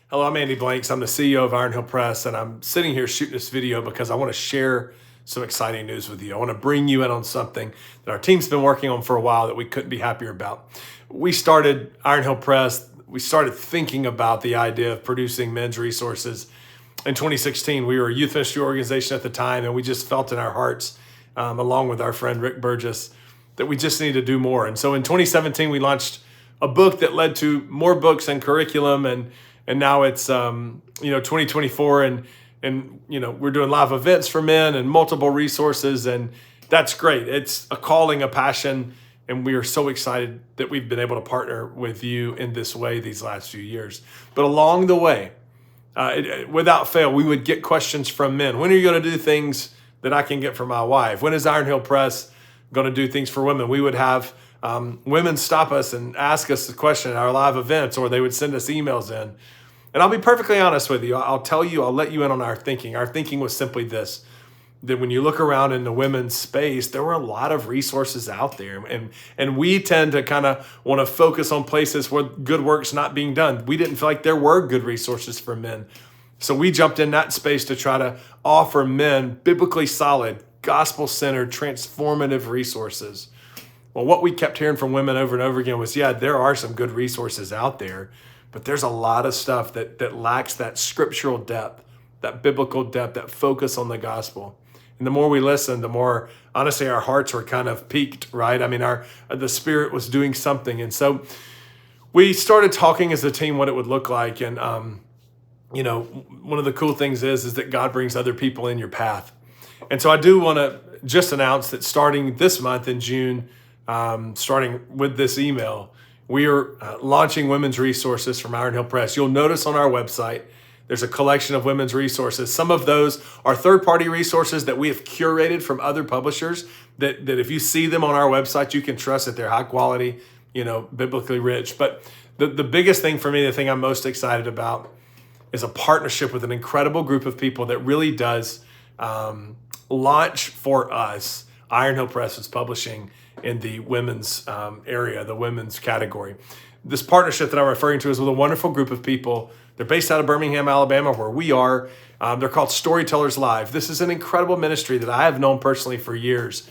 Hello, I'm Andy Blanks. I'm the CEO of Iron Hill Press, and I'm sitting here shooting this video because I want to share some exciting news with you. I want to bring you in on something that our team's been working on for a while that we couldn't be happier about. We started Iron Hill Press. We started thinking about the idea of producing men's resources in 2016. We were a youth ministry organization at the time, and we just felt in our hearts, along with our friend Rick Burgess, that we just need to do more. And so in 2017, we launched a book that led to more books and curriculum, and now it's 2024, and we're doing live events for men and multiple resources, and that's great. It's a calling, a passion, and we are so excited that we've been able to partner with you in this way these last few years. But along the way, without fail, we would get questions from men. When are you going to do things that I can get for my wife? When is Iron Hill Press going to do things for women? We would have women stop us and ask us the question at our live events, or they would send us emails in. And I'll be perfectly honest with you. I'll let you in on our thinking. Our thinking was simply this, that when you look around in the women's space, there were a lot of resources out there. And we tend to kind of want to focus on places where good work's not being done. We didn't feel like there were good resources for men. So we jumped in that space to try to offer men biblically solid, gospel-centered, transformative resources. Well, what we kept hearing from women over and over again was, yeah, there are some good resources out there, but there's a lot of stuff that lacks that scriptural depth, that biblical depth, that focus on the gospel. And the more we listened, the more, honestly, our hearts were kind of piqued, right? I mean, the Spirit was doing something. And so we started talking as a team what it would look like. And, one of the cool things is that God brings other people in your path. And so I do want to just announce that starting this month in June, starting with this email, we are launching women's resources from Iron Hill Press. You'll notice on our website, there's a collection of women's resources. Some of those are third-party resources that we have curated from other publishers that if you see them on our website, you can trust that they're high quality, biblically rich. But the biggest thing for me, the thing I'm most excited about, is a partnership with an incredible group of people that really does launch for us. Iron Hill Press is publishing in the women's area, the women's category. This partnership that I'm referring to is with a wonderful group of people. They're based out of Birmingham, Alabama, where we are. They're called Storytellers Live. This is an incredible ministry that I have known personally for years.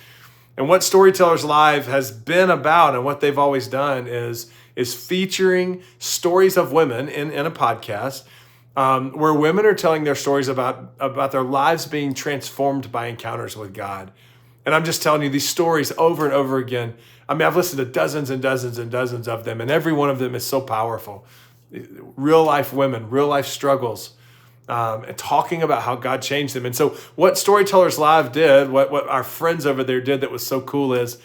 And what Storytellers Live has been about, and what they've always done, is featuring stories of women in a podcast where women are telling their stories about their lives being transformed by encounters with God. And I'm just telling you these stories over and over again. I mean, I've listened to dozens and dozens and dozens of them, and every one of them is so powerful. Real life women, real life struggles, and talking about how God changed them. And so what Storytellers Live did, what our friends over there did that was so cool is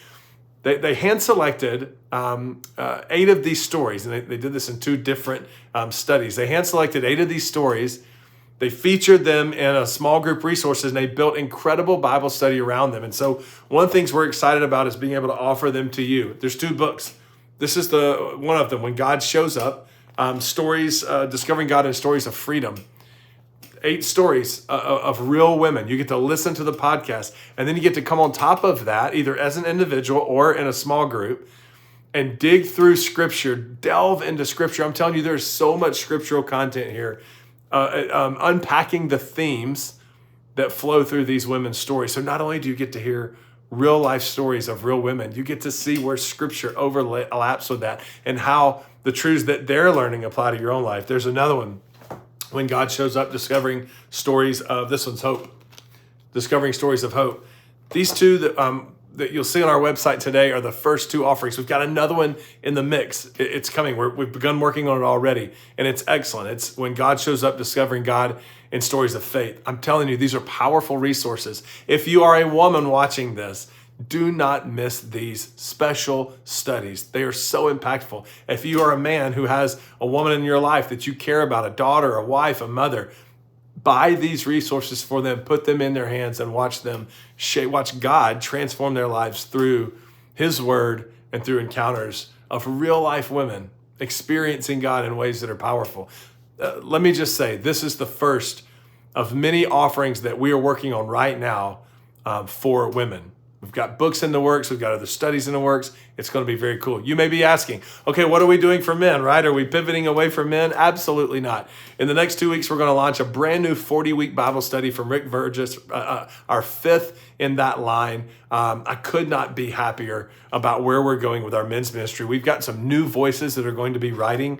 they hand-selected 8 of these stories, and they did this in 2 different studies. They hand-selected 8 of these stories. They featured them in a small group resources, and they built incredible Bible study around them. And so one of the things we're excited about is being able to offer them to you. There's 2 books. This is the one of them, When God Shows Up, stories, discovering God and stories of freedom. 8 stories of real women. You get to listen to the podcast, and then you get to come on top of that, either as an individual or in a small group, and dig through Scripture, delve into Scripture. I'm telling you, there's so much scriptural content here. Unpacking the themes that flow through these women's stories. So not only do you get to hear real life stories of real women, you get to see where Scripture overlaps with that and how the truths that they're learning apply to your own life. There's another one, When God Shows Up, discovering stories of, this one's hope, discovering stories of hope. These 2 that you'll see on our website today are the first 2 offerings. We've got another one in the mix. It's coming. We've begun working on it already, and it's excellent. It's When God Shows Up, discovering God in stories of faith. I'm telling you, these are powerful resources. If you are a woman watching this, do not miss these special studies. They are so impactful. If you are a man who has a woman in your life that you care about, a daughter, a wife, a mother, buy these resources for them, put them in their hands, and watch God transform their lives through His Word and through encounters of real life women experiencing God in ways that are powerful. Let me just say, this is the first of many offerings that we are working on right now for women. We've got books in the works. We've got other studies in the works. It's going to be very cool. You may be asking, okay, what are we doing for men, right? Are we pivoting away from men? Absolutely not. In the next 2 weeks, we're going to launch a brand new 40-week Bible study from Rick Burgess, our fifth in that line. I could not be happier about where we're going with our men's ministry. We've got some new voices that are going to be writing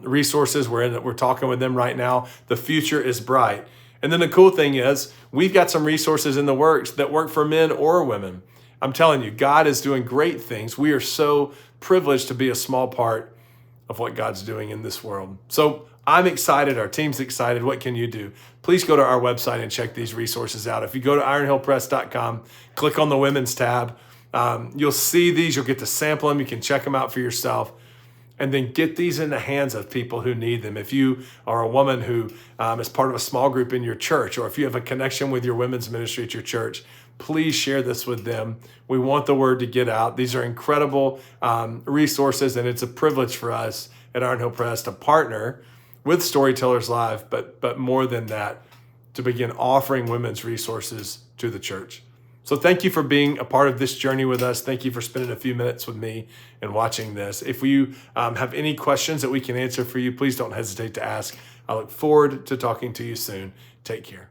resources. We're talking with them right now. The future is bright. And then the cool thing is we've got some resources in the works that work for men or women. I'm telling you, God is doing great things. We are so privileged to be a small part of what God's doing in this world. So I'm excited. Our team's excited. What can you do? Please go to our website and check these resources out. If you go to ironhillpress.com, click on the women's tab, you'll see these. You'll get to sample them. You can check them out for yourself. And then get these in the hands of people who need them. If you are a woman who is part of a small group in your church, or if you have a connection with your women's ministry at your church, please share this with them. We want the word to get out. These are incredible resources, and it's a privilege for us at Iron Hill Press to partner with Storytellers Live, but more than that, to begin offering women's resources to the church. So thank you for being a part of this journey with us. Thank you for spending a few minutes with me and watching this. If you have any questions that we can answer for you, please don't hesitate to ask. I look forward to talking to you soon. Take care.